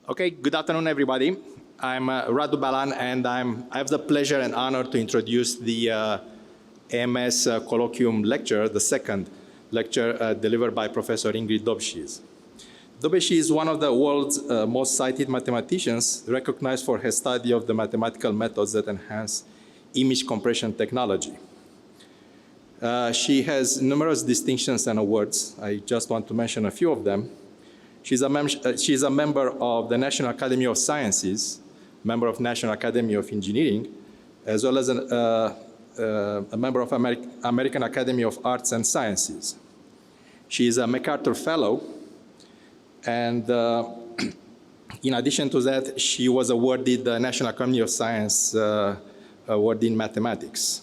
Okay, good afternoon, everybody. I'm Radu Balan, and I have the pleasure and honor to introduce the AMS Colloquium Lecture, the second lecture delivered by Professor Ingrid Daubechies. Daubechies is one of the world's most cited mathematicians, recognized for her study of the mathematical methods that enhance image compression technology. She has numerous distinctions and awards. I just want to mention a few of them. She's a member of the National Academy of Sciences, member of National Academy of Engineering, as well as a member of American Academy of Arts and Sciences. She is a MacArthur Fellow, and in addition to that, she was awarded the National Academy of Science Award in Mathematics.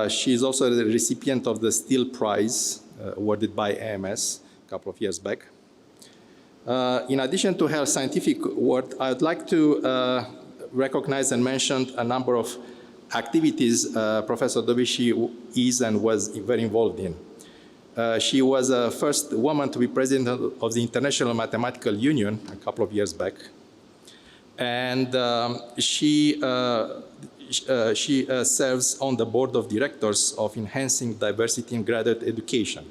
She is also the recipient of the Steele Prize, awarded by AMS a couple of years back. In addition to her scientific work, I would like to recognize and mention a number of activities Professor Daubechies is and was very involved in. She was the first woman to be president of the International Mathematical Union a couple of years back. And she serves on the board of directors of Enhancing Diversity in Graduate Education,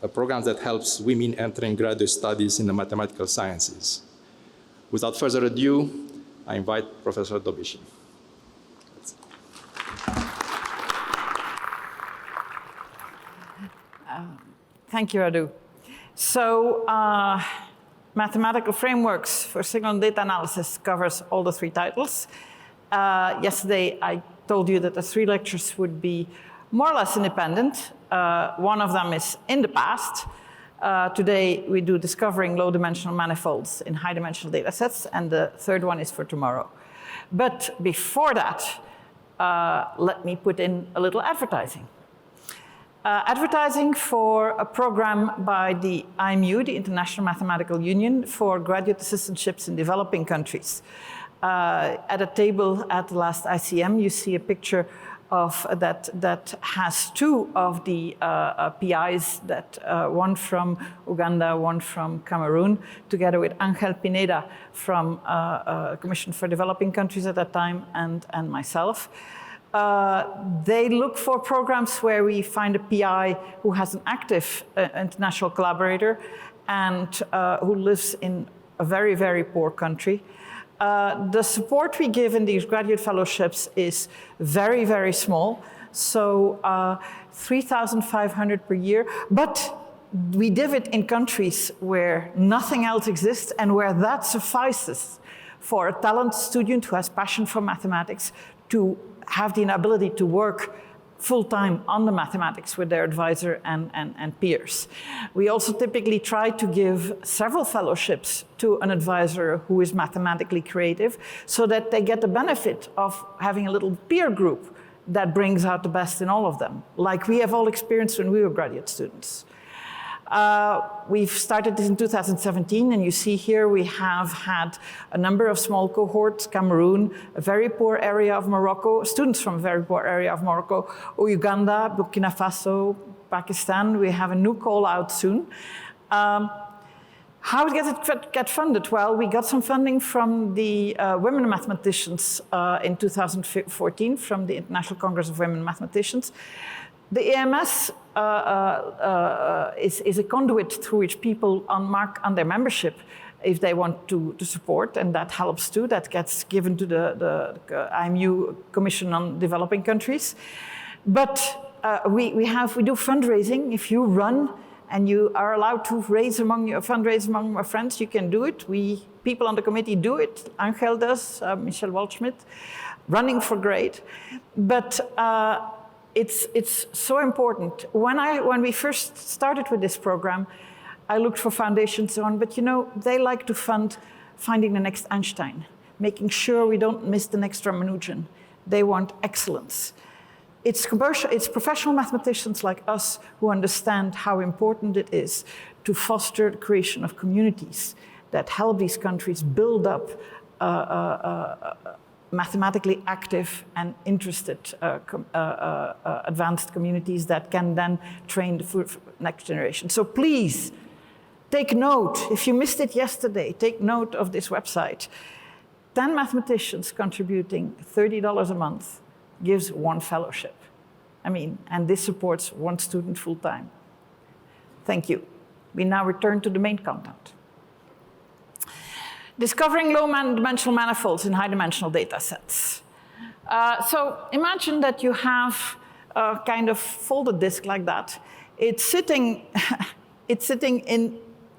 a program that helps women entering graduate studies in the mathematical sciences. Without further ado, I invite Professor Daubechies. Thank you, Radu. So, mathematical frameworks for signal and data analysis covers all the three titles. Yesterday, I told you that the three lectures would be more or less independent. One of them is in the past. Today, we do discovering low-dimensional manifolds in high-dimensional data sets, and the third one is for tomorrow. But before that, let me put in a little advertising. Advertising for a program by the IMU, the International Mathematical Union, for graduate assistantships in developing countries. At a table at the last ICM, you see a picture of that has two of the PIs, one from Uganda, one from Cameroon, together with Angel Pineda from Commission for Developing Countries at that time, and myself. They look for programs where we find a PI who has an active international collaborator and who lives in a very, very poor country. The support we give in these graduate fellowships is very, very small, so 3,500 per year, but we give it in countries where nothing else exists and where that suffices for a talented student who has passion for mathematics to have the ability to work full-time on the mathematics with their advisor and peers. We also typically try to give several fellowships to an advisor who is mathematically creative so that they get the benefit of having a little peer group that brings out the best in all of them, like we have all experienced when we were graduate students. We've started this in 2017, and you see here we have had a number of small cohorts: Cameroon, a very poor area of Morocco, students from a very poor area of Morocco, Uganda, Burkina Faso, Pakistan. We have a new call out soon. How did it get funded? Well, we got some funding from the Women Mathematicians in 2014 from the International Congress of Women Mathematicians. The AMS is a conduit through which people mark on their membership if they want to support, and that helps too. That gets given to the IMU Commission on Developing Countries. But we do fundraising. If you run and you are allowed to fundraise among your friends, you can do it. People on the committee do it. Angel does, Michelle Waldschmidt, running for grade. But it's so important. When we first started with this program, I looked for foundations and so on, but they like to fund finding the next Einstein, making sure we don't miss the next Ramanujan. They want excellence. It's professional mathematicians like us who understand how important it is to foster the creation of communities that help these countries build up mathematically active and interested advanced communities that can then train the next generation. So please, take note. If you missed it yesterday, take note of this website. 10 mathematicians contributing $30 a month gives 1 fellowship. I mean, and this supports 1 student full-time. Thank you. We now return to the main content. Discovering low-dimensional manifolds in high-dimensional data sets. So imagine that you have a kind of folded disk like that. It's sitting in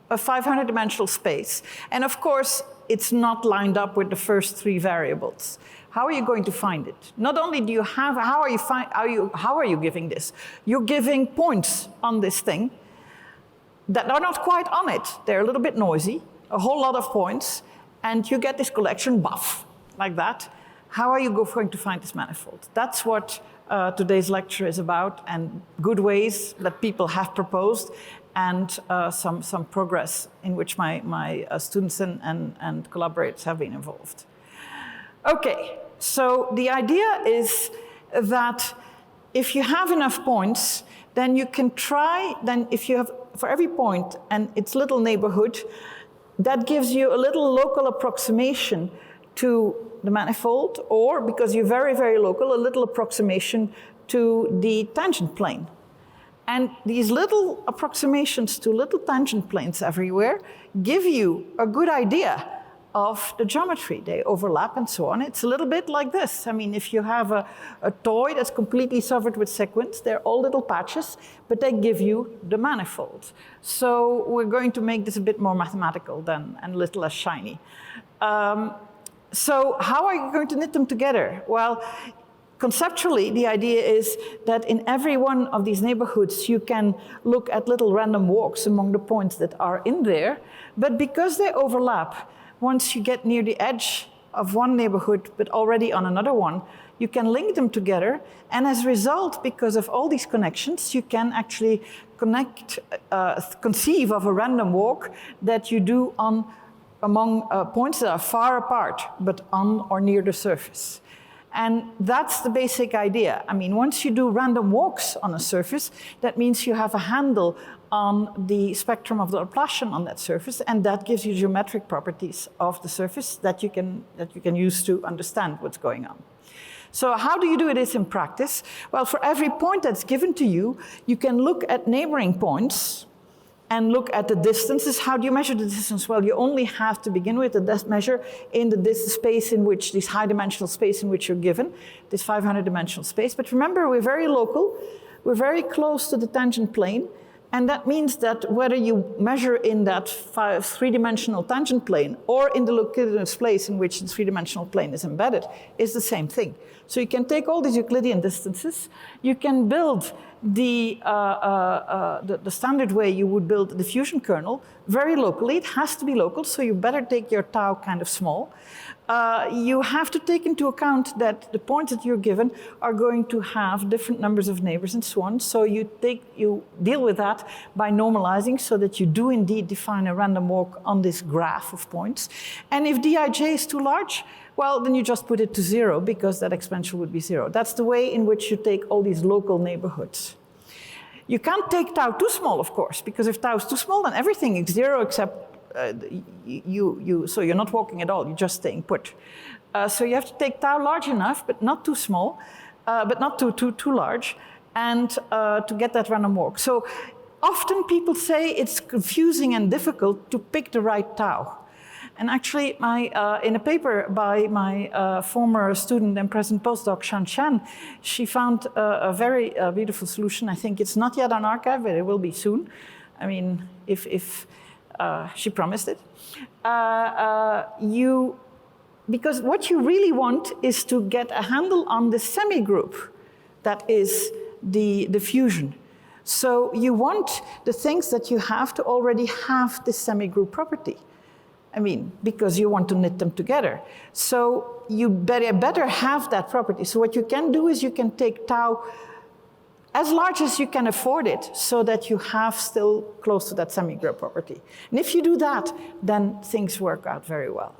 a 500-dimensional space. And of course, it's not lined up with the first 3 variables. How are you going to find it? Not only do you have, how are you giving this? You're giving points on this thing that are not quite on it. They're a little bit noisy, a whole lot of points, and you get this collection buff, like that. How are you going to find this manifold? That's what today's lecture is about, and good ways that people have proposed, and some progress in which my students and collaborators have been involved. Okay, so the idea is that if you have enough points, then you can try, then if you have, for every point and its little neighborhood, that gives you a little local approximation to the manifold, or, because you're very, very local, a little approximation to the tangent plane. And these little approximations to little tangent planes everywhere give you a good idea of the geometry. They overlap and so on. It's a little bit like this. I mean, if you have a toy that's completely covered with sequins, they're all little patches, but they give you the manifold. So we're going to make this a bit more mathematical and a little less shiny. So how are you going to knit them together? Well, conceptually, the idea is that in every one of these neighborhoods, you can look at little random walks among the points that are in there. But because they overlap, once you get near the edge of one neighborhood, but already on another one, you can link them together. And as a result, because of all these connections, you can actually conceive of a random walk that you do among points that are far apart, but on or near the surface. And that's the basic idea. I mean, once you do random walks on a surface, that means you have a handle on the spectrum of the Laplacian on that surface, and that gives you geometric properties of the surface that you can use to understand what's going on. So how do you do this in practice? Well, for every point that's given to you, you can look at neighboring points and look at the distances. How do you measure the distance? Well, you only have to begin with the measure in the space in which, this high-dimensional space in which you're given, this 500-dimensional space. But remember, we're very local. We're very close to the tangent plane. And that means that whether you measure in that 3-dimensional tangent plane or in the Euclidean space in which the 3-dimensional plane is embedded, is the same thing. So you can take all these Euclidean distances, you can build the standard way you would build a diffusion kernel very locally. It has to be local, so you better take your tau kind of small. You have to take into account that the points that you're given are going to have different numbers of neighbors and so on. So you deal with that by normalizing so that you do indeed define a random walk on this graph of points. And if Dij is too large, well, then you just put it to 0 because that exponential would be 0. That's the way in which you take all these local neighborhoods. You can't take tau too small, of course, because if tau is too small, then everything is 0 except so you're not walking at all, you're just staying put. So you have to take tau large enough, but not too small, but not too large, and to get that random walk. So often people say it's confusing and difficult to pick the right tau. And actually, in a paper by my former student and present postdoc, Shan Chan, she found a very beautiful solution. I think it's not yet on arXiv, but it will be soon. I mean, if she promised it. Because what you really want is to get a handle on the semigroup that is the diffusion. So you want the things that you have to already have this semigroup property. I mean, because you want to knit them together. So you better have that property. So what you can do is you can take tau as large as you can afford it so that you have still close to that semigroup property. And if you do that, then things work out very well.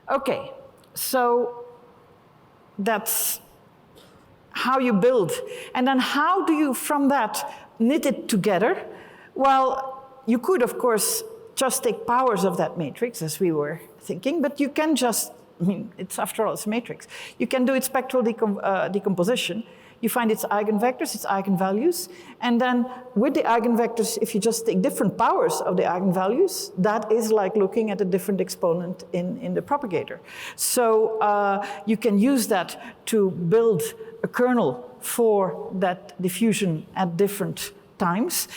Okay, so that's how you build. And then how do you, from that, knit it together? Well, you could, of course, just take powers of that matrix, as we were thinking, but you can just, I mean, it's after all, it's a matrix. You can do its spectral decomposition. You find its eigenvectors, its eigenvalues, and then with the eigenvectors, if you just take different powers of the eigenvalues, that is like looking at a different exponent in the propagator. So you can use that to build a kernel for that diffusion at different times.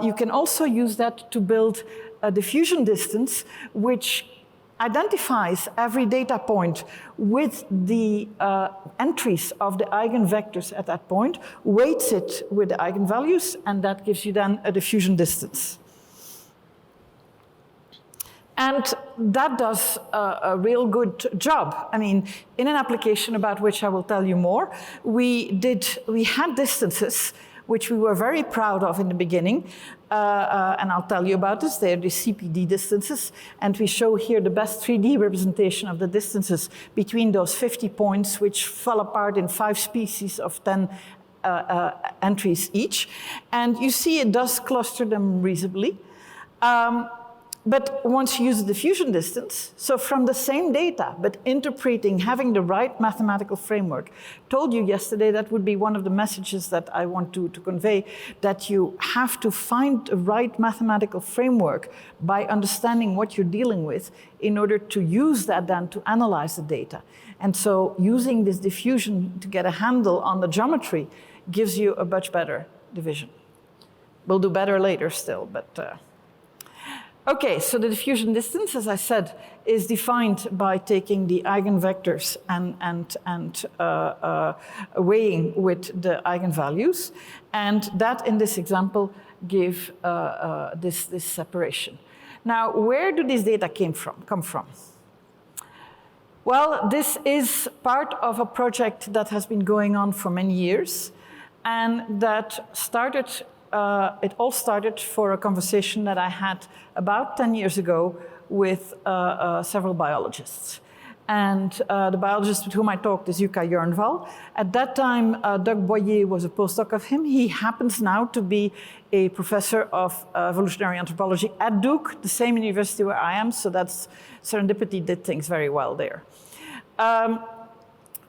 You can also use that to build a diffusion distance, which identifies every data point with the entries of the eigenvectors at that point, weights it with the eigenvalues, and that gives you then a diffusion distance. And that does a real good job. I mean, in an application about which I will tell you more, we had distances which we were very proud of in the beginning, and I'll tell you about this. They're the CPD distances, and we show here the best 3D representation of the distances between those 50 points, which fell apart in 5 species of 10 entries each. And you see it does cluster them reasonably. But once you use the diffusion distance, so from the same data, but interpreting, having the right mathematical framework, told you yesterday that would be one of the messages that I want to convey, that you have to find the right mathematical framework by understanding what you're dealing with in order to use that then to analyze the data. And so using this diffusion to get a handle on the geometry gives you a much better division. We'll do better later still, but... Okay, so the diffusion distance, as I said, is defined by taking the eigenvectors and weighing with the eigenvalues, and that, in this example, give this separation. Now, where do these data come from? Well, this is part of a project that has been going on for many years, and that started. It all started for a conversation that I had about 10 years ago with several biologists. And the biologist with whom I talked is Jukka Jörnvall. At that time, Doug Boyer was a postdoc of him. He happens now to be a professor of evolutionary anthropology at Duke, the same university where I am, so that's serendipity did things very well there.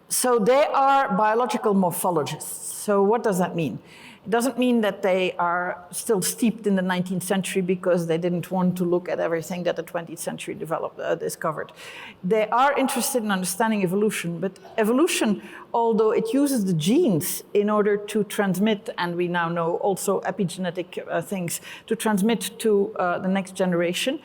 So they are biological morphologists. So what does that mean? It doesn't mean that they are still steeped in the 19th century because they didn't want to look at everything that the 20th century discovered. They are interested in understanding evolution, but evolution, although it uses the genes in order to transmit, and we now know also epigenetic things, to transmit to the next generation,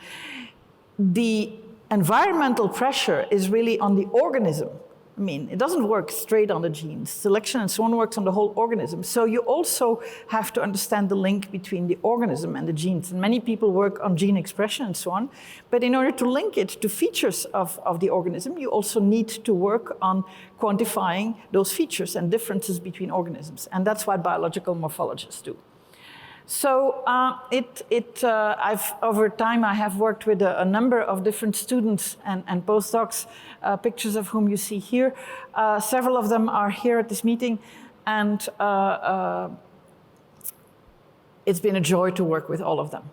the environmental pressure is really on the organism. I mean, it doesn't work straight on the genes. Selection and so on works on the whole organism. So you also have to understand the link between the organism and the genes. And many people work on gene expression and so on. But in order to link it to features of the organism, you also need to work on quantifying those features and differences between organisms. And that's what biological morphologists do. So over time, I have worked with a number of different students and postdocs, pictures of whom you see here. Several of them are here at this meeting, and it's been a joy to work with all of them.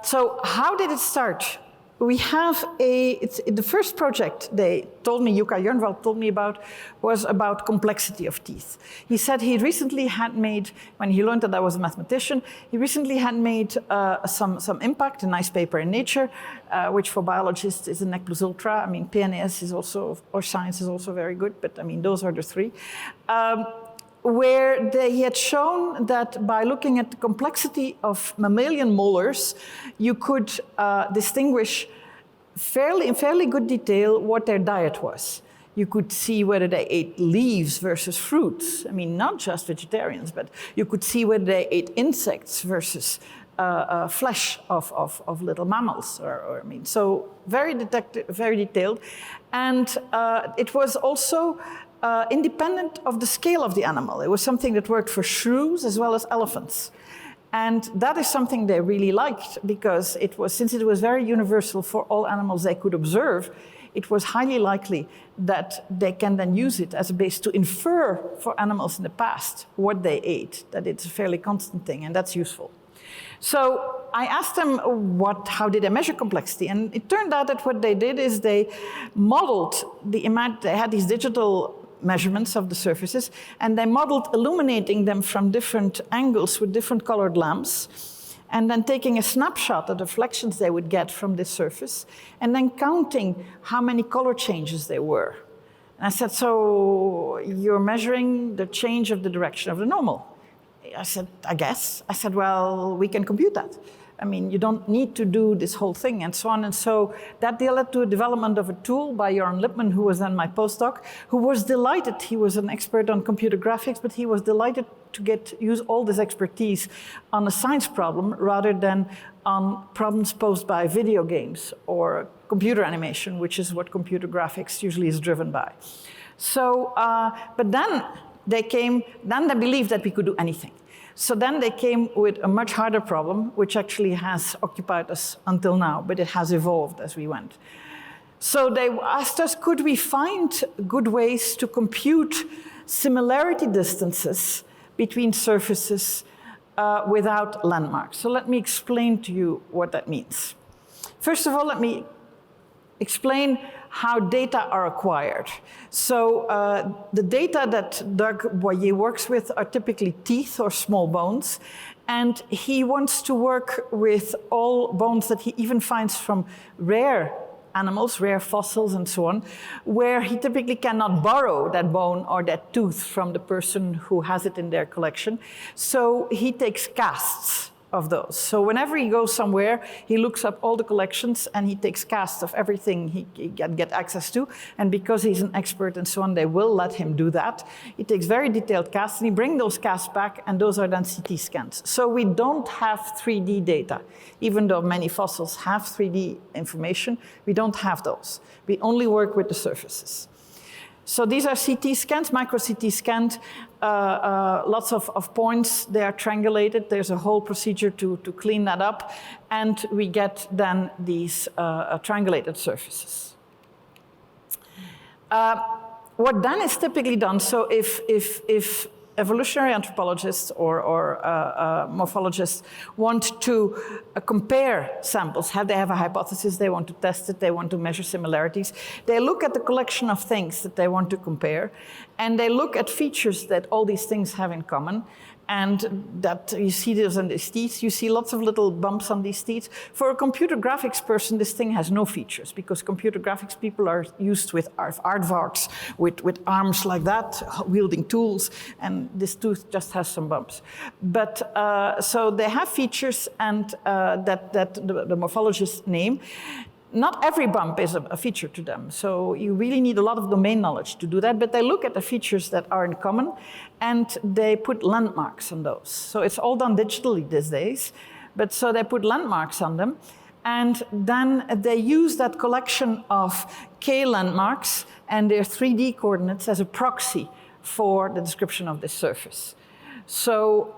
So how did it start? We have the first project they told me, Jukka Jörnvall told me about, was about complexity of teeth. He said he recently had made, when he learned that I was a mathematician, he recently had made some impact, a nice paper in Nature, which for biologists is a nec plus ultra. I mean, PNAS is also, or science is also very good, but I mean, those are the three. Where he had shown that by looking at the complexity of mammalian molars, you could distinguish in fairly good detail what their diet was. You could see whether they ate leaves versus fruits. I mean, not just vegetarians, but you could see whether they ate insects versus flesh of little mammals. I mean, so very detailed. And it was also independent of the scale of the animal. It was something that worked for shrews as well as elephants. And that is something they really liked because since it was very universal for all animals they could observe, it was highly likely that they can then use it as a base to infer for animals in the past what they ate, that it's a fairly constant thing, and that's useful. So I asked them how did they measure complexity, and it turned out that what they did is they modeled the image. They had these digital measurements of the surfaces, and they modeled illuminating them from different angles with different colored lamps, and then taking a snapshot of the reflections they would get from this surface, and then counting how many color changes there were. And I said, so you're measuring the change of the direction of the normal? I said, I guess. I said, well, we can compute that. I mean, you don't need to do this whole thing, and so on. And so that led to a development of a tool by Jorn Lipman, who was then my postdoc, who was delighted. He was an expert on computer graphics, but he was delighted to use all this expertise on a science problem rather than on problems posed by video games or computer animation, which is what computer graphics usually is driven by. So, but then they believed that we could do anything. So then they came with a much harder problem, which actually has occupied us until now, but it has evolved as we went. So they asked us, could we find good ways to compute similarity distances between surfaces without landmarks? So let me explain to you what that means. First of all, let me explain how data are acquired. So the data that Doug Boyer works with are typically teeth or small bones, and he wants to work with all bones that he even finds from rare animals, rare fossils and so on, where he typically cannot borrow that bone or that tooth from the person who has it in their collection. So he takes casts of those. So whenever he goes somewhere, he looks up all the collections and he takes casts of everything he can get access to. And because he's an expert and so on, they will let him do that. He takes very detailed casts and he brings those casts back, and those are then CT scans. So we don't have 3D data. Even though many fossils have 3D information, we don't have those. We only work with the surfaces. So these are CT scans, micro CT scans, lots of points. They are triangulated. There's a whole procedure to clean that up. And we get then these triangulated surfaces. What then is typically done, so if evolutionary anthropologists or morphologists want to compare samples, they have a hypothesis, they want to test it, they want to measure similarities. They look at the collection of things that they want to compare, and they look at features that all these things have in common. And that you see those on these teeth. You see lots of little bumps on these teeth. For a computer graphics person, this thing has no features, because computer graphics people are used with aardvarks, with arms like that, wielding tools, and this tooth just has some bumps. But so they have features, and that the morphologists name. Not every bump is a feature to them, so you really need a lot of domain knowledge to do that, but they look at the features that are in common, and they put landmarks on those. So it's all done digitally these days, but so they put landmarks on them, and then they use that collection of K landmarks and their 3D coordinates as a proxy for the description of this surface. So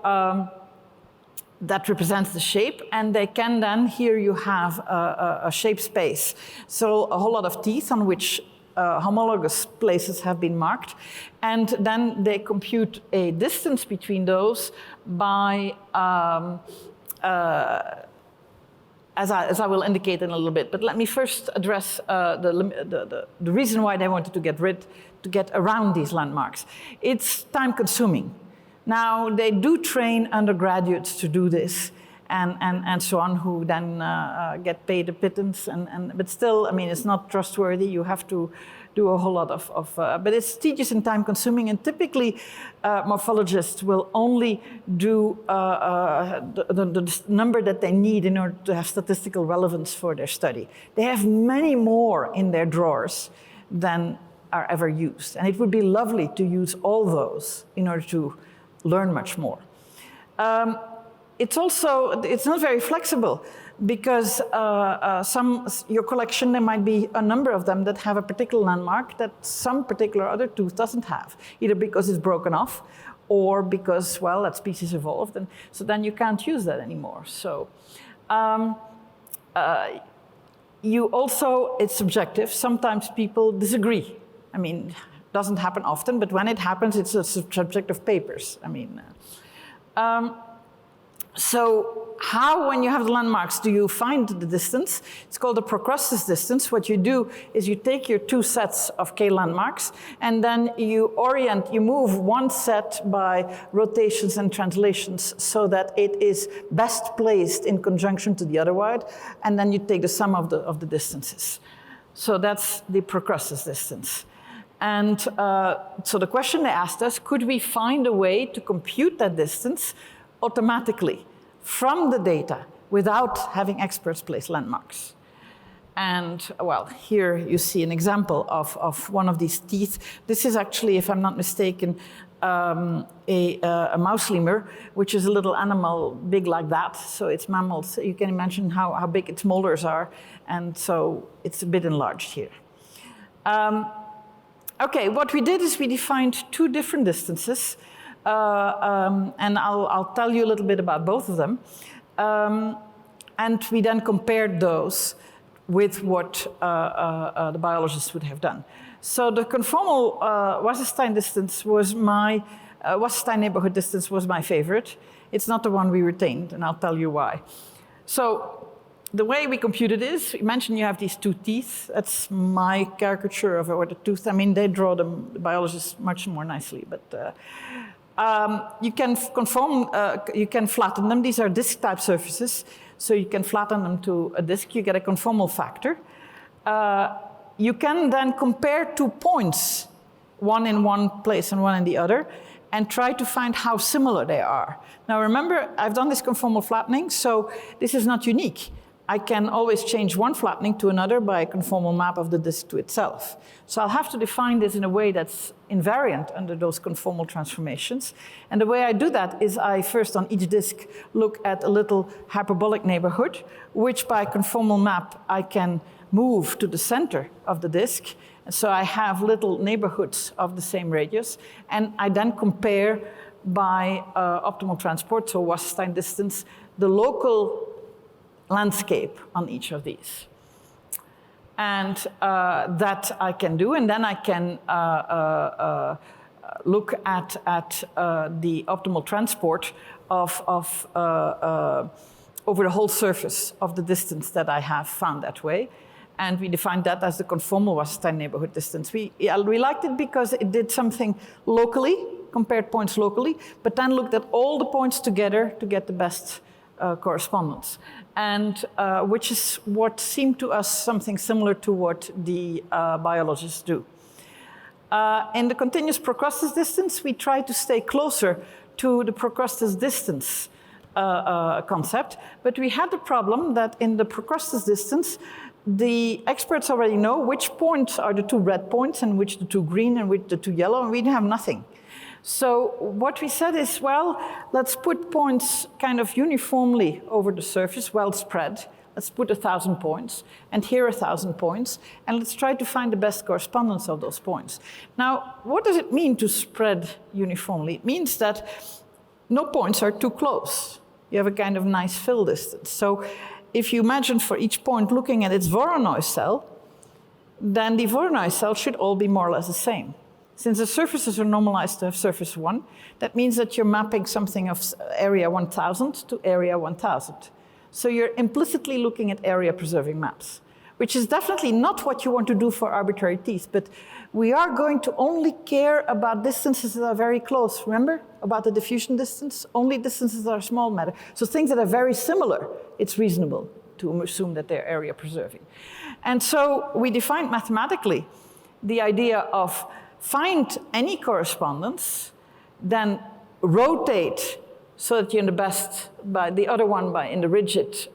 that represents the shape, and they can then, here you have a shape space. So a whole lot of teeth on which homologous places have been marked, and then they compute a distance between those by, as I will indicate in a little bit. But let me first address the reason why they wanted to get around these landmarks. It's time consuming. Now, they do train undergraduates to do this, and so on, who then get paid a pittance, but still, I mean, it's not trustworthy. You have to do a whole lot but it's tedious and time consuming, and typically morphologists will only do the number that they need in order to have statistical relevance for their study. They have many more in their drawers than are ever used, and it would be lovely to use all those in order to learn much more. It's not very flexible, because your collection, there might be a number of them that have a particular landmark that some particular other tooth doesn't have, either because it's broken off or because, well, that species evolved, and so then you can't use that anymore. So it's subjective. Sometimes people disagree. I mean, doesn't happen often, but when it happens, it's a subject of papers. I mean, So how, when you have the landmarks, do you find the distance? It's called the Procrustes distance. What you do is you take your two sets of k landmarks, and then you move one set by rotations and translations so that it is best placed in conjunction to the other one, and then you take the sum of the distances. So that's the Procrustes distance. And so the question they asked us, could we find a way to compute that distance automatically from the data without having experts place landmarks? And well, here you see an example of one of these teeth. This is actually, if I'm not mistaken, a mouse lemur, which is a little animal big like that. So it's mammals. You can imagine how big its molars are. And so it's a bit enlarged here. Okay, what we did is we defined two different distances. And I'll tell you a little bit about both of them. And we then compared those with what the biologists would have done. So the conformal Wasserstein distance was Wasserstein neighborhood distance was my favorite. It's not the one we retained, and I'll tell you why. So the way we computed is, you mentioned you have these two teeth. That's my caricature of what a tooth. I mean, they draw them, the biologists, much more nicely, but you can you can flatten them. These are disk-type surfaces, so you can flatten them to a disk. You get a conformal factor. You can then compare 2 points, one in one place and one in the other, and try to find how similar they are. Now remember, I've done this conformal flattening, so this is not unique. I can always change one flattening to another by a conformal map of the disk to itself. So I'll have to define this in a way that's invariant under those conformal transformations. And the way I do that is I first on each disk look at a little hyperbolic neighborhood, which by conformal map I can move to the center of the disk. And so I have little neighborhoods of the same radius. And I then compare by optimal transport, so Wasserstein distance, the local landscape on each of these. And that I can do, and then I can look at the optimal transport of over the whole surface of the distance that I have found that way. And we defined that as the conformal Wasserstein neighborhood distance. We liked it because it did something locally, compared points locally, but then looked at all the points together to get the best correspondence. And which is what seemed to us something similar to what the biologists do. In the continuous Procrustes distance, we try to stay closer to the Procrustes distance concept, but we had the problem that in the Procrustes distance, the experts already know which points are the two red points and which the two green and which the two yellow, and we have nothing. So what we said is, well, let's put points kind of uniformly over the surface, well spread. Let's put 1,000 points, and here 1,000 points, and let's try to find the best correspondence of those points. Now, what does it mean to spread uniformly? It means that no points are too close. You have a kind of nice fill distance. So if you imagine for each point looking at its Voronoi cell, then the Voronoi cell should all be more or less the same. Since the surfaces are normalized to have surface 1, that means that you're mapping something of area 1,000 to area 1,000. So you're implicitly looking at area-preserving maps, which is definitely not what you want to do for arbitrary teeth, but we are going to only care about distances that are very close. Remember about the diffusion distance? Only distances that are small matter. So things that are very similar, it's reasonable to assume that they're area-preserving. And so we defined mathematically the idea of find any correspondence, then rotate so that you're in the best, by the other one in the rigid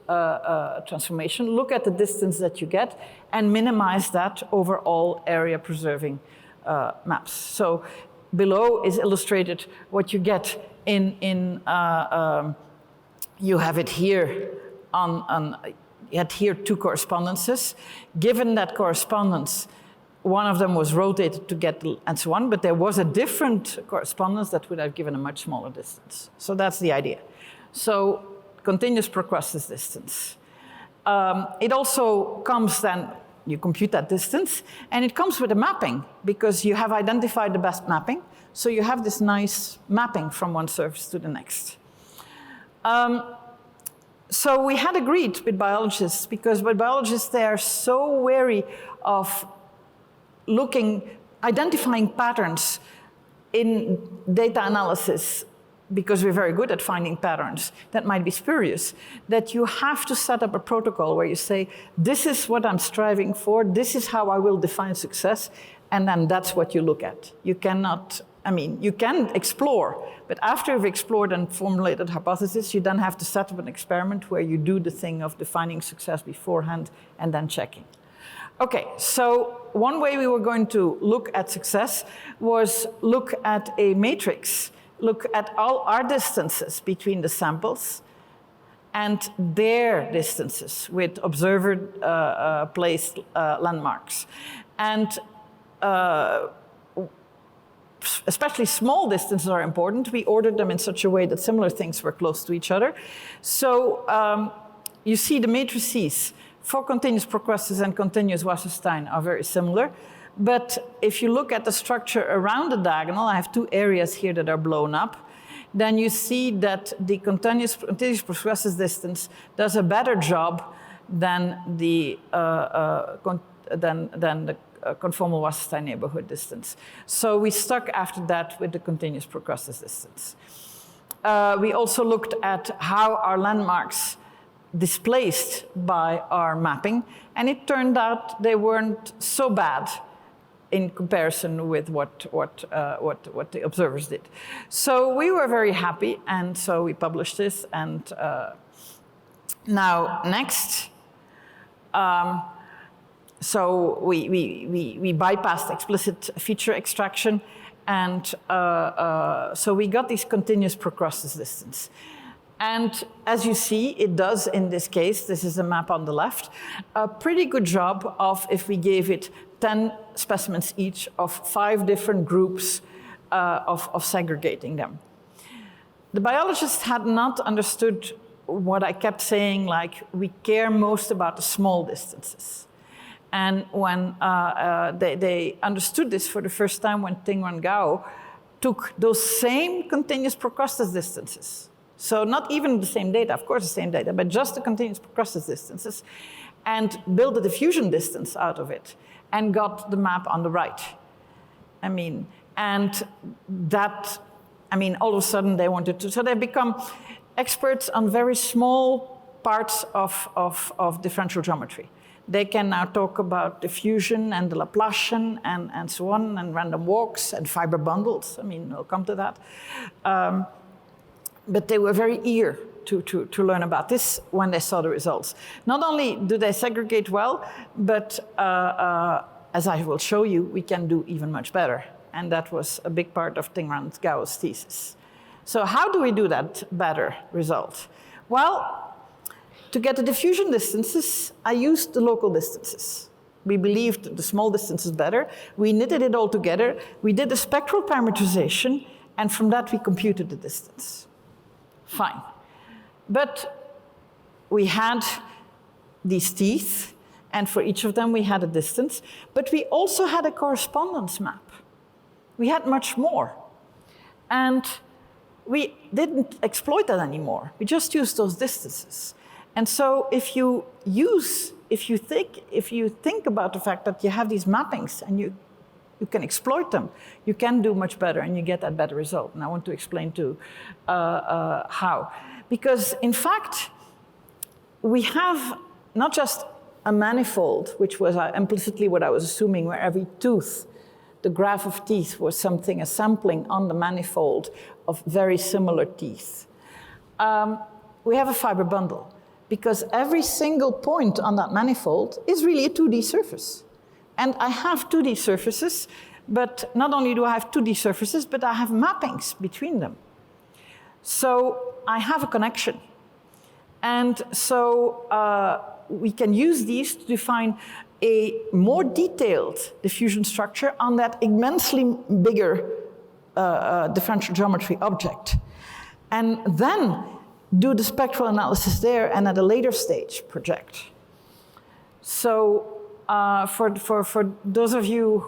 transformation, look at the distance that you get and minimize that over all area preserving maps. So below is illustrated what you get you have it here you had here two correspondences. Given that correspondence, one of them was rotated to get, and so on, but there was a different correspondence that would have given a much smaller distance. So that's the idea. So continuous Procrustes distance. It also comes then, you compute that distance, and it comes with a mapping, because you have identified the best mapping, so you have this nice mapping from one surface to the next. So we had agreed with biologists, because with biologists, they are so wary of identifying patterns in data analysis, because we're very good at finding patterns that might be spurious, that you have to set up a protocol where you say, this is what I'm striving for, this is how I will define success, and then that's what you look at. You cannot, you can explore, but after you've explored and formulated hypothesis, you then have to set up an experiment where you do the thing of defining success beforehand and then checking. Okay, so one way we were going to look at success was look at a matrix, look at all our distances between the samples and their distances with observer-placed landmarks. And especially small distances are important. We ordered them in such a way that similar things were close to each other. So you see the matrices for continuous Procrustes and continuous Wasserstein are very similar. But if you look at the structure around the diagonal, I have two areas here that are blown up, then you see that the continuous Procrustes distance does a better job than the conformal Wasserstein neighborhood distance. So we stuck after that with the continuous Procrustes distance. We also looked at how our landmarks displaced by our mapping, and it turned out they weren't so bad in comparison with what the observers did. So we were very happy, and so we published this. And now next, so we bypassed explicit feature extraction, and so we got this continuous Procrustes distance. And as you see, it does in this case, this is a map on the left, a pretty good job of, if we gave it 10 specimens each, of 5 different groups of segregating them. The biologists had not understood what I kept saying, like, we care most about the small distances. And when they understood this for the first time, when Ting Wan Gao took those same continuous Procrustes distances, so not even the same data, of course the same data, but just the continuous Procrustes distances, and built a diffusion distance out of it, and got the map on the right. And that, all of a sudden they wanted to, so they've become experts on very small parts of differential geometry. They can now talk about diffusion and the Laplacian and so on, and random walks and fiber bundles. We'll come to that. But they were very eager to learn about this when they saw the results. Not only do they segregate well, but as I will show you, we can do even much better. And that was a big part of Ting Wan Gao's thesis. So how do we do that better result? Well, to get the diffusion distances, I used the local distances. We believed the small distance is better. We knitted it all together. We did a spectral parameterization, and from that we computed the distance. Fine. But we had these teeth, and for each of them we had a distance, but we also had a correspondence map. We had much more. And we didn't exploit that anymore. We just used those distances. And so if you think about the fact that you have these mappings and you can exploit them, you can do much better and you get that better result. And I want to explain too how. Because in fact, we have not just a manifold, which was implicitly what I was assuming, where every tooth, the graph of teeth was something, a sampling on the manifold of very similar teeth. We have a fiber bundle, because every single point on that manifold is really a 2D surface. And I have 2D surfaces, but not only do I have 2D surfaces, but I have mappings between them. So I have a connection. And so we can use these to define a more detailed diffusion structure on that immensely bigger differential geometry object. And then do the spectral analysis there, and at a later stage project. So for those of you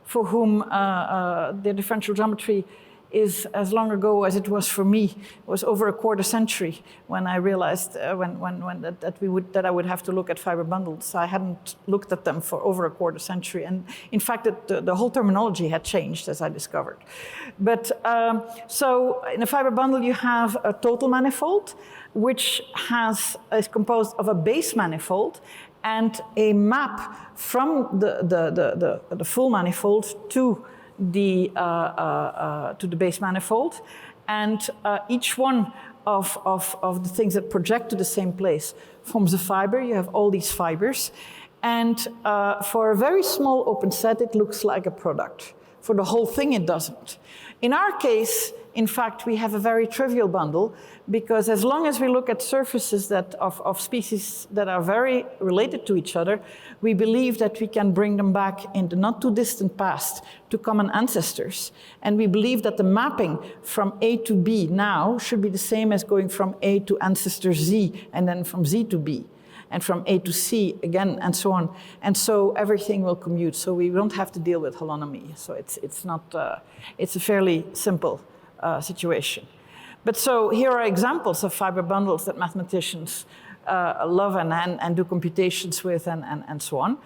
for whom the differential geometry is as long ago as it was for me. It was over a quarter century when I realized that I would have to look at fiber bundles. I hadn't looked at them for over a quarter century. And in fact, the whole terminology had changed, as I discovered. But so in a fiber bundle, you have a total manifold, which is composed of a base manifold and a map from the full manifold to the base manifold, and each one of the things that project to the same place forms a fiber. You have all these fibers, and for a very small open set, it looks like a product. For the whole thing, it doesn't. In our case, in fact, we have a very trivial bundle, because as long as we look at surfaces of species that are very related to each other, we believe that we can bring them back in the not too distant past to common ancestors. And we believe that the mapping from A to B now should be the same as going from A to ancestor Z, and then from Z to B, and from A to C again, and so on. And so everything will commute, so we don't have to deal with holonomy. So it's a fairly simple situation. But so here are examples of fiber bundles that mathematicians love and do computations with, and so on.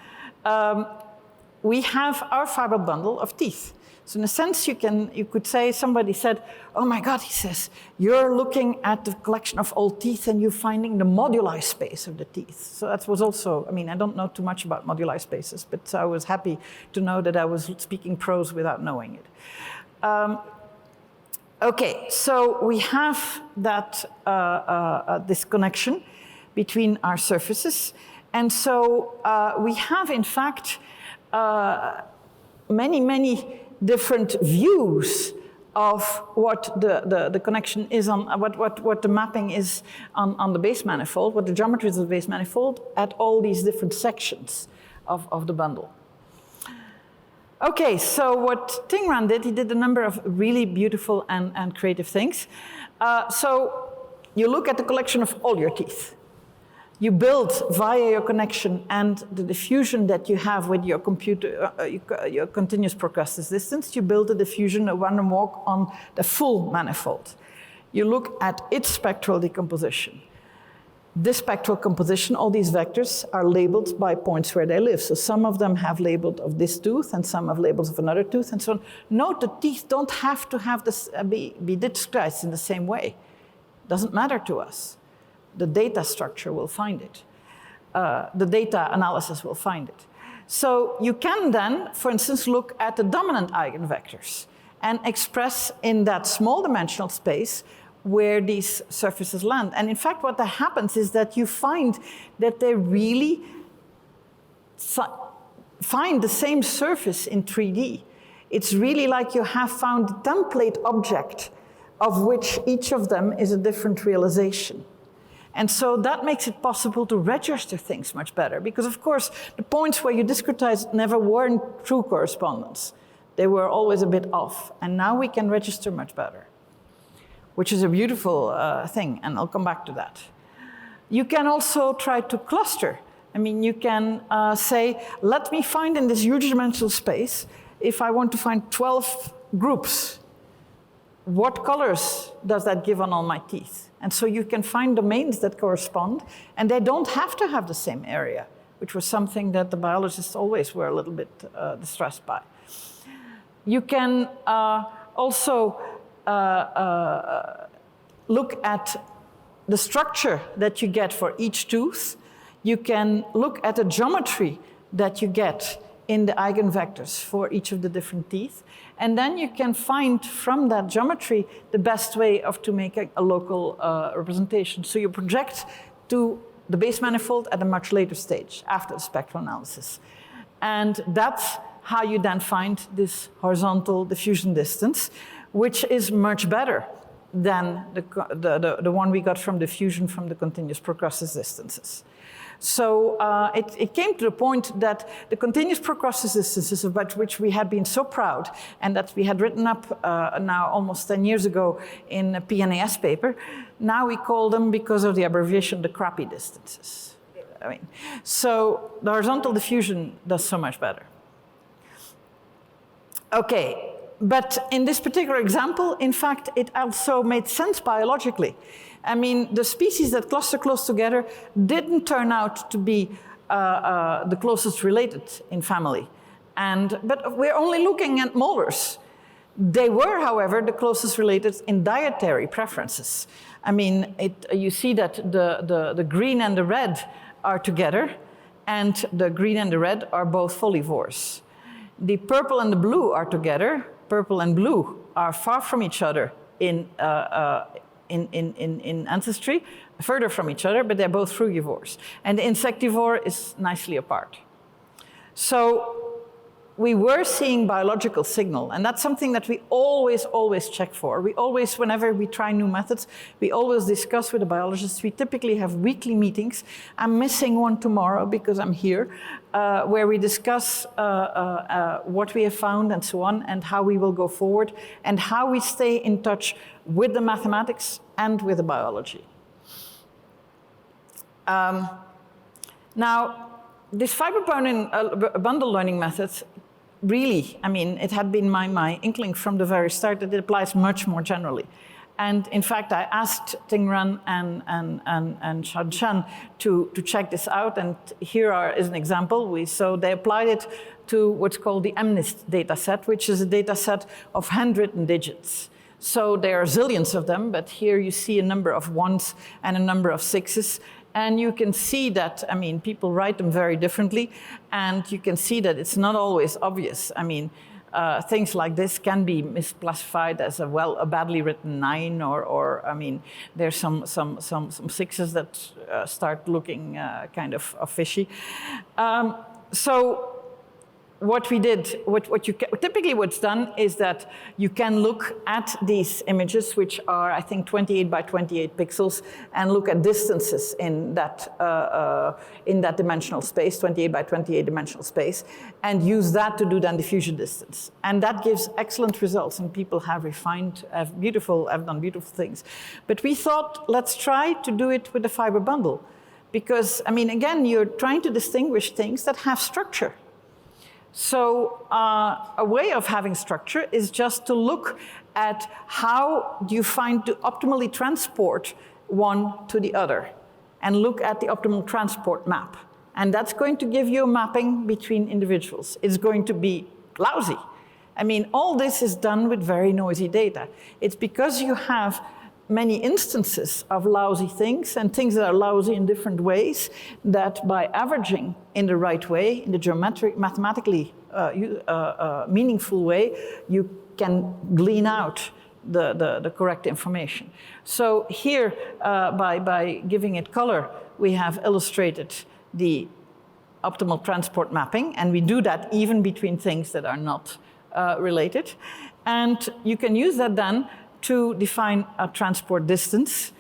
We have our fiber bundle of teeth. So in a sense, you could say, somebody said, oh my God, he says, you're looking at the collection of all teeth and you're finding the moduli space of the teeth. So that was also, I mean, I don't know too much about moduli spaces, but I was happy to know that I was speaking prose without knowing it. Okay, so we have that this connection between our surfaces. And so we have, in fact, many different views of what the connection is on, what the mapping is on the base manifold, what the geometry is of the base manifold at all these different sections of the bundle. Okay, so what Tingran did, he did a number of really beautiful and creative things. So you look at the collection of all your teeth. You build via your connection and the diffusion that you have with your computer, your continuous Procrustes distance, you build a diffusion, a random walk on the full manifold. You look at its spectral decomposition. This spectral composition, all these vectors are labeled by points where they live. So some of them have labeled of this tooth, and some have labels of another tooth, and so on. Note the teeth don't have to have this, be discretized in the same way. Doesn't matter to us. The data structure will find it. The data analysis will find it. So you can then, for instance, look at the dominant eigenvectors and express in that small dimensional space where these surfaces land. And in fact, what happens is that you find that they really find the same surface in 3D. It's really like you have found a template object of which each of them is a different realization. And so that makes it possible to register things much better, because of course, the points where you discretized never were in true correspondence. They were always a bit off, and now we can register much better, which is a beautiful thing, and I'll come back to that. You can also try to cluster. I mean, you can say, let me find in this huge dimensional space, if I want to find 12 groups, what colors does that give on all my teeth? And so you can find domains that correspond, and they don't have to have the same area, which was something that the biologists always were a little bit distressed by. You can also look at the structure that you get for each tooth. You can look at the geometry that you get in the eigenvectors for each of the different teeth. And then you can find from that geometry the best way to make a local representation. So you project to the base manifold at a much later stage, after the spectral analysis. And that's how you then find this horizontal diffusion distance, which is much better than the one we got from diffusion from the continuous Procrustes distances. So it came to the point that the continuous Procrustes distances, about which we had been so proud, and that we had written up now almost 10 years ago in a PNAS paper, now we call them, because of the abbreviation, the crappy distances. I mean, so the horizontal diffusion does so much better. Okay, But in this particular example, in fact, it also made sense biologically. I mean, the species that cluster close together didn't turn out to be the closest related in family. But we're only looking at molars. They were, however, the closest related in dietary preferences. I mean, you see that the green and the red are together, and the green and the red are both folivores. The purple and the blue are together. Purple and blue are far from each other in ancestry, further from each other, but they're both frugivores. And the insectivore is nicely apart. So we were seeing biological signal, and that's something that we always check for. We always, whenever we try new methods, we always discuss with the biologists. We typically have weekly meetings. I'm missing one tomorrow because I'm here, where we discuss what we have found and so on, and how we will go forward, and how we stay in touch with the mathematics and with the biology. Now, this fiber bundle learning method, really, I mean, it had been my inkling from the very start that it applies much more generally. And in fact, I asked Tingran and Shanshan to check this out, and here is an example. So they applied it to what's called the MNIST data set, which is a data set of handwritten digits. So there are zillions of them, but here you see a number of ones and a number of sixes. And you can see that, I mean, people write them very differently, and you can see that it's not always obvious. I mean, things like this can be misclassified as a badly written 9, or I mean, there's some sixes that start looking kind of fishy. So what we did, typically what's done is that you can look at these images, which are, I think, 28 by 28 pixels, and look at distances in that dimensional space, 28 by 28 dimensional space, and use that to do then diffusion distance. And that gives excellent results, and people have done beautiful things. But we thought, let's try to do it with the fiber bundle, because, I mean, again, you're trying to distinguish things that have structure. So a way of having structure is just to look at how do you find to optimally transport one to the other, and look at the optimal transport map. And that's going to give you a mapping between individuals. It's going to be lousy. I mean, all this is done with very noisy data. It's because you have many instances of lousy things and things that are lousy in different ways, that by averaging in the right way, in the mathematically meaningful way, you can glean out the correct information. So here, by giving it color, we have illustrated the optimal transport mapping, and we do that even between things that are not related. And you can use that then to define a transport distance,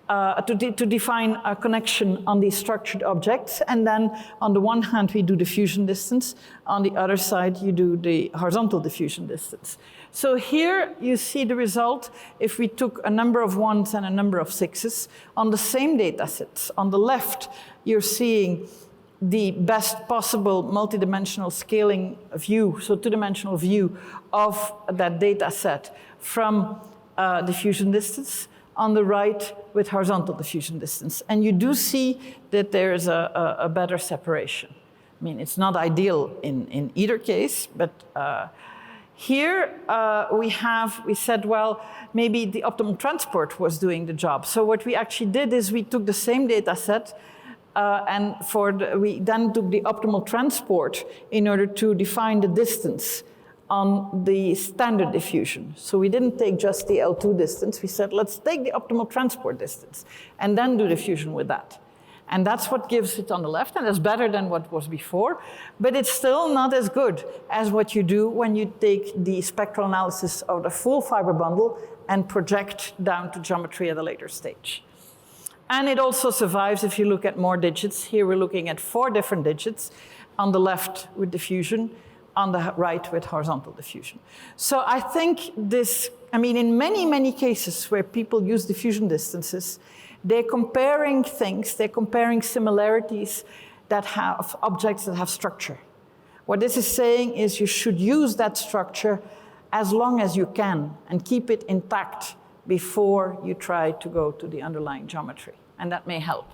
to define a connection on these structured objects. And then on the one hand, we do diffusion distance. On the other side, you do the horizontal diffusion distance. So here you see the result if we took a number of ones and a number of sixes on the same data sets. On the left, you're seeing the best possible multidimensional scaling view, so two-dimensional view of that data set from diffusion distance, on the right with horizontal diffusion distance. And you do see that there is a better separation. I mean, it's not ideal in either case, but here we said, well, maybe the optimal transport was doing the job. So what we actually did is we took the same data set and we then took the optimal transport in order to define the distance on the standard diffusion. So we didn't take just the L2 distance. We said, let's take the optimal transport distance and then do diffusion with that. And that's what gives it on the left, and that's better than what was before, but it's still not as good as what you do when you take the spectral analysis of the full fiber bundle and project down to geometry at a later stage. And it also survives if you look at more digits. Here we're looking at 4 different digits, on the left with diffusion, on the right with horizontal diffusion. So I think this, I mean, in many, many cases where people use diffusion distances, they're comparing things, they're comparing similarities that have objects that have structure. What this is saying is you should use that structure as long as you can and keep it intact before you try to go to the underlying geometry. And that may help.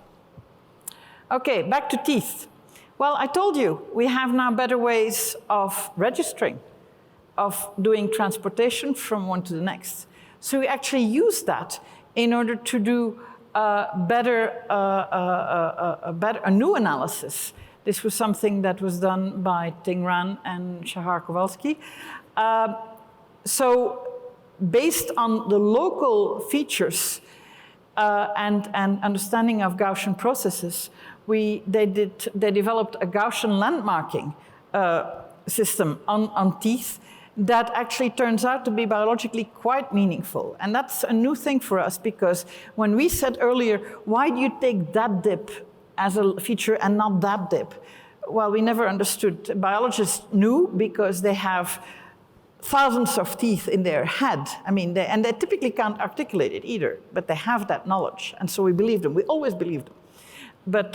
Okay, back to teeth. Well, I told you, we have now better ways of registering, of doing transportation from one to the next. So we actually use that in order to do a new analysis. This was something that was done by Tingran and Shahar Kowalski. So based on the local features and understanding of Gaussian processes, they developed a Gaussian landmarking system on teeth that actually turns out to be biologically quite meaningful. And that's a new thing for us, because when we said earlier, why do you take that dip as a feature and not that dip? Well, we never understood. Biologists knew because they have thousands of teeth in their head. I mean, they typically can't articulate it either, but they have that knowledge. And so we believe them. We always believed them. But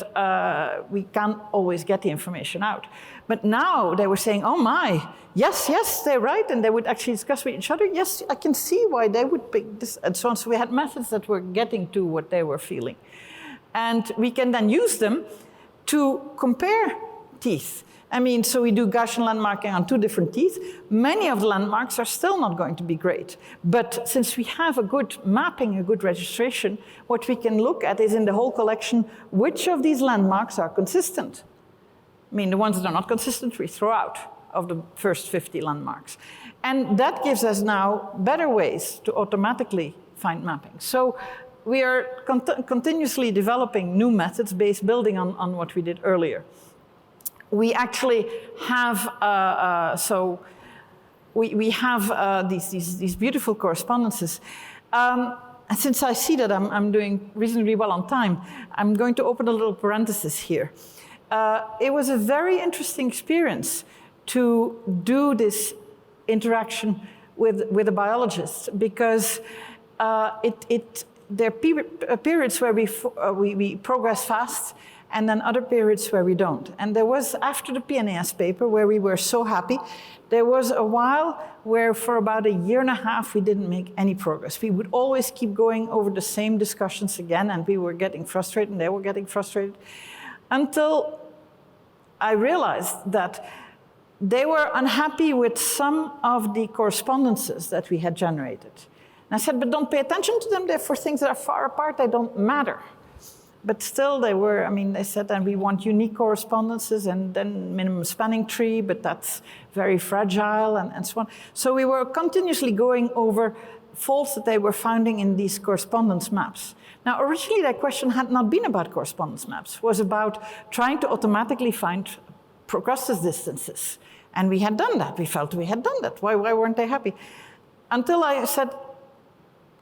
we can't always get the information out. But now they were saying, oh my, yes, they're right. And they would actually discuss with each other, yes, I can see why they would pick this, and so on. So we had methods that were getting to what they were feeling. And we can then use them to compare teeth. I mean, so we do Gaussian landmarking on 2 different teeth. Many of the landmarks are still not going to be great. But since we have a good mapping, a good registration, what we can look at is in the whole collection, which of these landmarks are consistent. I mean, the ones that are not consistent, we throw out of the first 50 landmarks. And that gives us now better ways to automatically find mapping. So we are continuously developing new methods building on what we did earlier. We actually have, we have these beautiful correspondences. And since I see that I'm doing reasonably well on time, I'm going to open a little parenthesis here. It was a very interesting experience to do this interaction with a biologist, because there are periods where we progress fast, and then other periods where we don't. And there was, after the PNAS paper, where we were so happy, there was a while where for about 1.5 years, we didn't make any progress. We would always keep going over the same discussions again, and we were getting frustrated, and they were getting frustrated, until I realized that they were unhappy with some of the correspondences that we had generated. And I said, but don't pay attention to them. They're for things that are far apart. They don't matter. But still they were, I mean, they said, and we want unique correspondences and then minimum spanning tree, but that's very fragile and so on. So we were continuously going over faults that they were finding in these correspondence maps. Now, originally that question had not been about correspondence maps. It was about trying to automatically find Procrustes distances. And we had done that. We felt we had done that. Why weren't they happy? Until I said,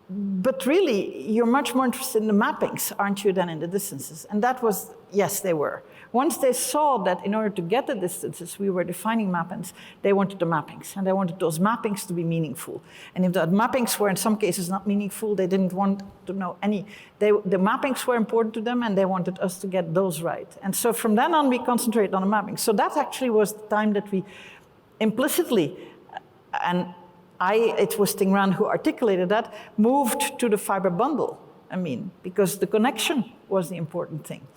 but really, you're much more interested in the mappings, aren't you, than in the distances? And that was, yes, they were. Once they saw that in order to get the distances, we were defining mappings, they wanted the mappings. And they wanted those mappings to be meaningful. And if the mappings were in some cases not meaningful, they didn't want to know any. The mappings were important to them, and they wanted us to get those right. And so from then on, we concentrated on the mappings. So that actually was the time that we implicitly, and it was Tingran who articulated that, moved to the fiber bundle, I mean, because the connection was the important thing.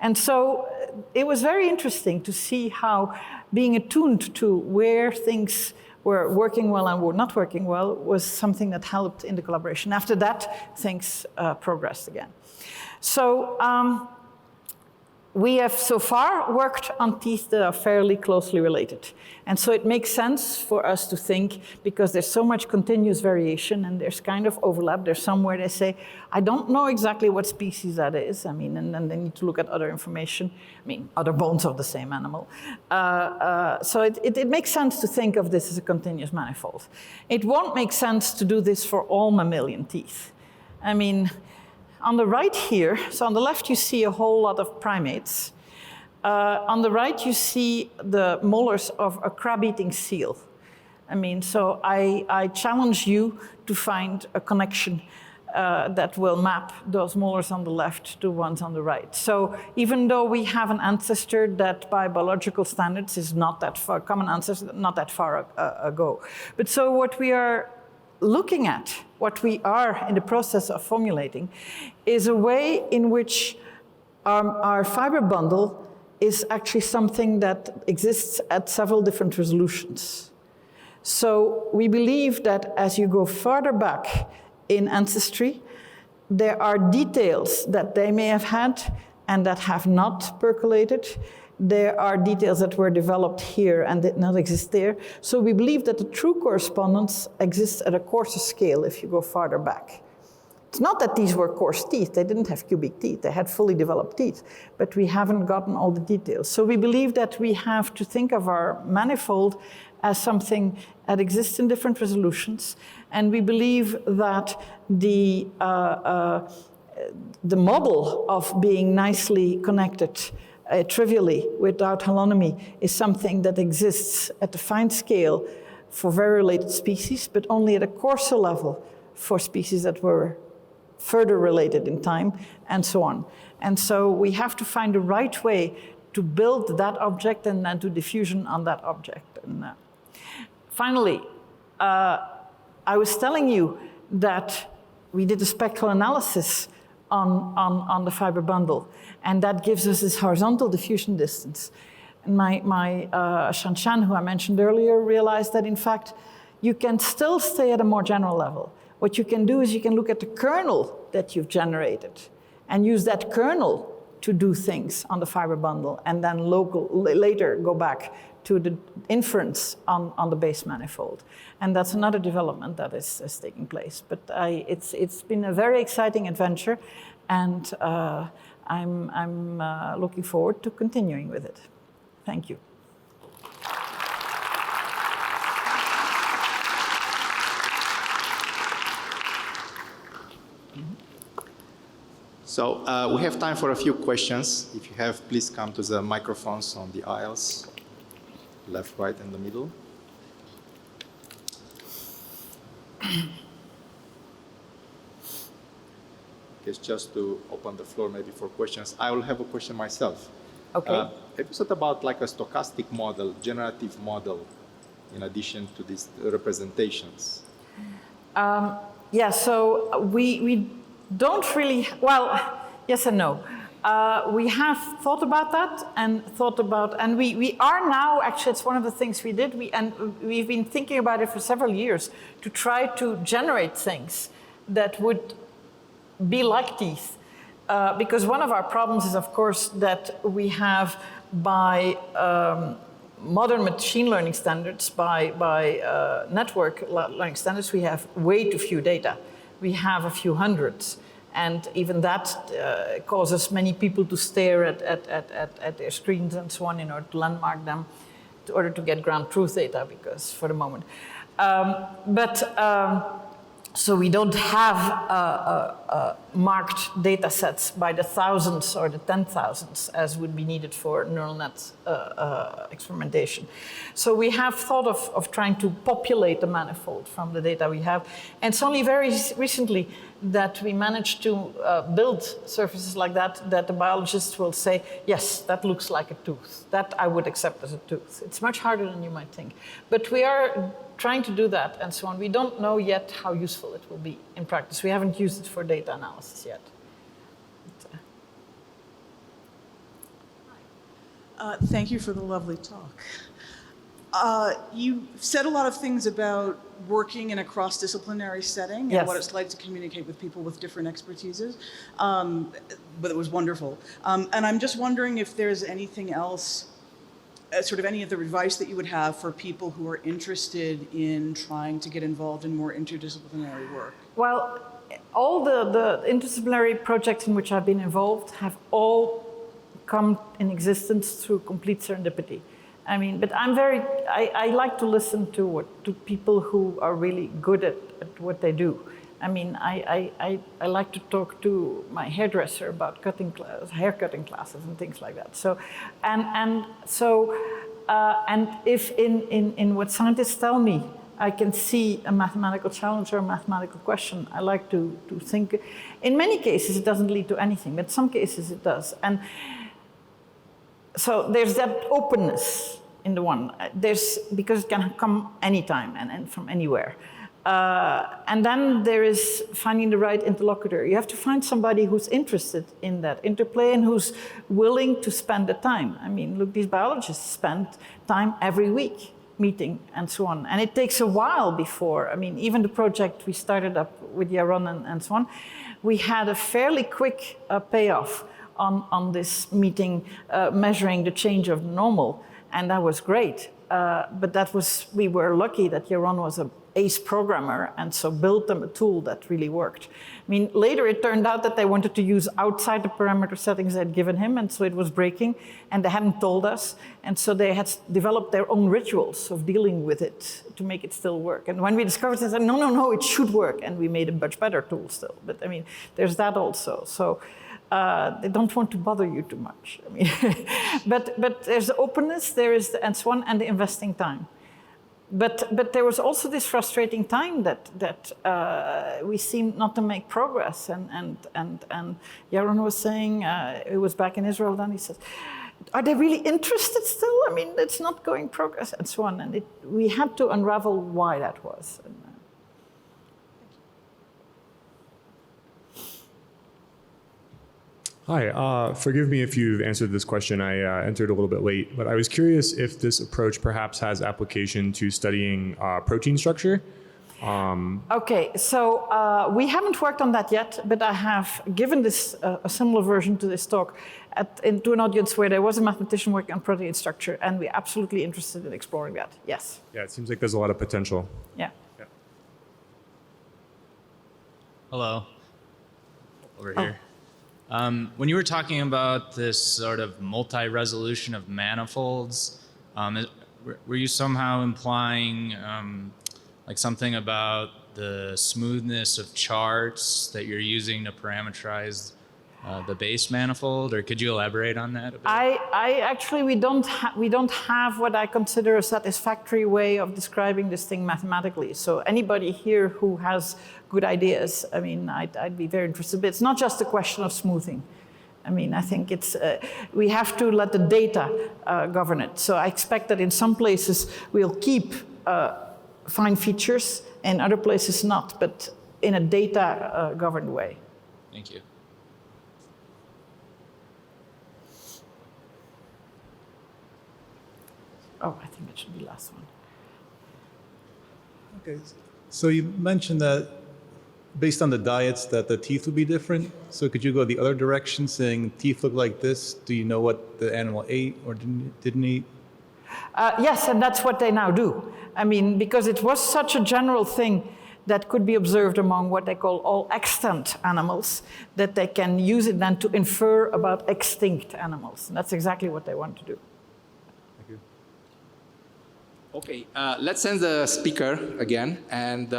And so it was very interesting to see how being attuned to where things were working well and were not working well was something that helped in the collaboration. After that, things progressed again. So we have so far worked on teeth that are fairly closely related. And so it makes sense for us to think, because there's so much continuous variation and there's kind of overlap. There's somewhere they say, I don't know exactly what species that is. I mean, and then they need to look at other information. I mean, other bones of the same animal. So it makes sense to think of this as a continuous manifold. It won't make sense to do this for all mammalian teeth. I mean, on the right here, so on the left you see a whole lot of primates. On the right you see the molars of a crab-eating seal. I mean, so I challenge you to find a connection that will map those molars on the left to ones on the right. So even though we have an ancestor that by biological standards is not that far, common ancestor, not that far ago. But so what we are looking at, what we are in the process of formulating, is a way in which our fiber bundle is actually something that exists at several different resolutions. So we believe that as you go farther back in ancestry, there are details that they may have had and that have not percolated. There are details that were developed here and did not exist there. So we believe that the true correspondence exists at a coarser scale if you go farther back. It's not that these were coarse teeth, they didn't have cubic teeth, they had fully developed teeth, but we haven't gotten all the details. So we believe that we have to think of our manifold as something that exists in different resolutions, and we believe that the model of being nicely connected trivially without holonomy is something that exists at the fine scale for very related species, but only at a coarser level for species that were further related in time, and so on. And so we have to find the right way to build that object and then do diffusion on that object. And finally, I was telling you that we did a spectral analysis on the fiber bundle, and that gives us this horizontal diffusion distance. And my Shanshan, who I mentioned earlier, realized that in fact you can still stay at a more general level. What you can do is you can look at the kernel that you've generated and use that kernel to do things on the fiber bundle, and then later go back to the inference on the base manifold. And that's another development that is taking place. But it's been a very exciting adventure, and I'm looking forward to continuing with it. Thank you. So we have time for a few questions. If you have, please come to the microphones on the aisles, left, right, and the middle. Guess just to open the floor maybe for questions. I will have a question myself. Okay. Have you thought about like a stochastic model, generative model, in addition to these representations? Yeah, so we don't really, well, yes and no. We have thought about that and we are now, actually it's one of the things we did, we've been thinking about it for several years to try to generate things that would be like teeth. Because one of our problems is, of course, that we have by modern machine learning standards, by network learning standards, we have way too few data. We have a few hundreds. And even that causes many people to stare at their screens and so on in order to landmark them, in order to get ground truth data, because for the moment. So we don't have marked data sets by the thousands or the 10,000s as would be needed for neural net experimentation. So we have thought of trying to populate the manifold from the data we have. And it's only very recently that we managed to build surfaces like that the biologists will say, yes, that looks like a tooth. That I would accept as a tooth. It's much harder than you might think. But we are trying to do that and so on. We don't know yet how useful it will be in practice. We haven't used it for data analysis yet. Thank you for the lovely talk. You said a lot of things about working in a cross-disciplinary setting, yes, and what it's like to communicate with people with different expertises, but it was wonderful. And I'm just wondering if there's anything else, sort of any other advice that you would have for people who are interested in trying to get involved in more interdisciplinary work? Well, all the interdisciplinary projects in which I've been involved have all come in existence through complete serendipity. I mean, but I like to listen to people who are really good at what they do. I mean, I like to talk to my hairdresser about hair cutting classes and things like that. So, and if in what scientists tell me I can see a mathematical challenge or a mathematical question, I like to think. In many cases, it doesn't lead to anything, but in some cases it does. And so there's that openness in the one. Because it can come anytime and from anywhere. And then there is finding the right interlocutor. You have to find somebody who's interested in that interplay and who's willing to spend the time. I mean, look, these biologists spend time every week meeting and so on. And it takes a while before, I mean, even the project we started up with Yaron and so on, we had a fairly quick payoff on this meeting, measuring the change of normal. And that was great. But we were lucky that Yaron was an ace programmer and so built them a tool that really worked. I mean, later it turned out that they wanted to use outside the parameter settings I'd given him, and so it was breaking, and they hadn't told us. And so they had developed their own rituals of dealing with it to make it still work. And when we discovered it, they said, no, it should work. And we made a much better tool still. But I mean, there's that also. So they don't want to bother you too much. I mean, but there's the openness, and so on, and the investing time. But there was also this frustrating time that we seemed not to make progress. And Yaron was saying, he was back in Israel then, he said, are they really interested still? I mean, it's not going progress, and so on. And we had to unravel why that was. Hi, forgive me if you've answered this question. I entered a little bit late, but I was curious if this approach perhaps has application to studying protein structure. Okay, so we haven't worked on that yet, but I have given this a similar version to this talk to an audience where there was a mathematician working on protein structure, and we're absolutely interested in exploring that, yes. Yeah, it seems like there's a lot of potential. Yeah. Hello, over here. When you were talking about this sort of multi-resolution of manifolds, were you somehow implying like something about the smoothness of charts that you're using to parameterize the base manifold, or could you elaborate on that a bit? Actually, we don't have what I consider a satisfactory way of describing this thing mathematically. So anybody here who has good ideas, I mean, I'd be very interested. But it's not just a question of smoothing. I mean, I think we have to let the data govern it. So I expect that in some places we'll keep fine features, and other places not, but in a data governed way. Thank you. Oh, I think it should be last one. Okay, so you mentioned that based on the diets that the teeth would be different. So could you go the other direction, saying teeth look like this? Do you know what the animal ate or didn't eat? Yes, and that's what they now do. I mean, because it was such a general thing that could be observed among what they call all extant animals, that they can use it then to infer about extinct animals. And that's exactly what they want to do. Okay, let's send the speaker again, and